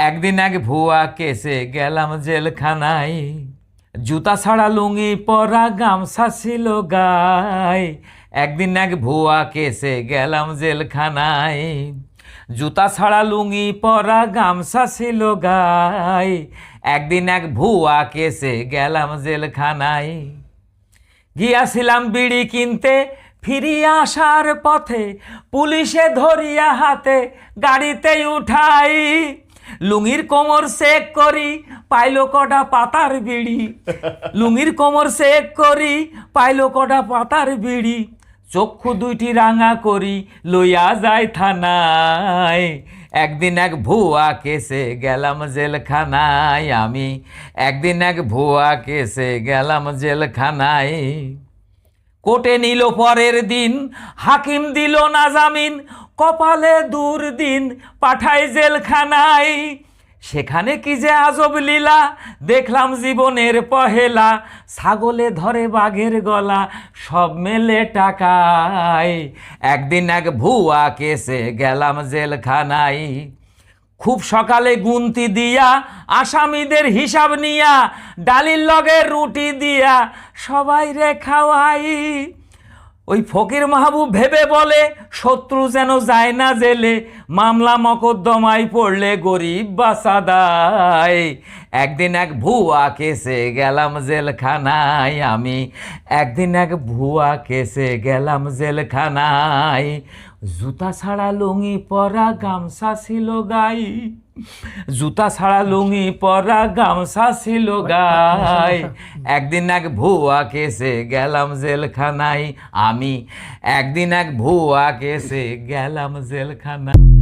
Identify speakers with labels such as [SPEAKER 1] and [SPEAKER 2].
[SPEAKER 1] একদিন এক ভুয়া কেসে গেলাম জেলখানায়। জুতা ছাড়া লুঙ্গি পরা গামছা ছিল গায়ে। একদিন এক ভুয়া কেসে গেলাম জেলখানায়। জুতা ছাড়া লুঙ্গি পরা গামছা ছিল গায়ে। একদিন এক ভুয়া কেসে গেলাম জেলখানায়। গিয়াছিলাম বিড়ি কিনতে, ফিরিয়া আসার পথে পুলিশে ধরিয়া হাতে গাড়িতে উঠাই। লুঙ্গির কোমর চেক করি, পাইলো কটা পাতার বিড়ি। লুঙ্গির কোমর চেক করি, পাইলো কটা পাতার বিড়ি। চক্ষু দুইটি রাঙা করি লইয়া যায় থানায়। একদিন এক ভুয়া কেসে গেলাম জেলখানায় আমি। একদিন এক ভুয়া কেসে গেলাম জেলখানায়। কোর্টে নিল পরের দিন, হাকিম দিল না জামিন। কপালে দুর্দিন পাঠায় জেলখানায়। সেখানে কি যে আজব লীলা, দেখলাম জীবনের পহেলা। ছাগলে ধরে বাঘের গলা, সব মেলে টাকায়। একদিন এক ভুয়া কেসে গেলাম জেলখানায়। খুব সকালে গুনতি দিয়া, আসামিদের হিসাব নিয়া, ডালির লগে রুটি দিয়া সবাই রে খাওয়াই। ওই ফকির মাহবুব ভেবে বলে, শত্রু যেন যায় না জেলে, মামলা মকদ্দমায় পড়লে গরিব বাঁচা দায়। একদিন এক ভুয়া কেসে গেলাম জেলখানায় আমি। একদিন এক ভুয়া কেসে গেলাম জেলখানায়। জুতা ছাড়া লুঙ্গি পরা গামছা ছিল গায়ে। জুতা ছাড়া লুঙ্গি পরা গামছা ছিল গায়ে। একদিন এক ভুয়া কেসে গেলাম জেলখানায় আমি। একদিন এক ভুয়া কেসে গেলাম জেলখানায়।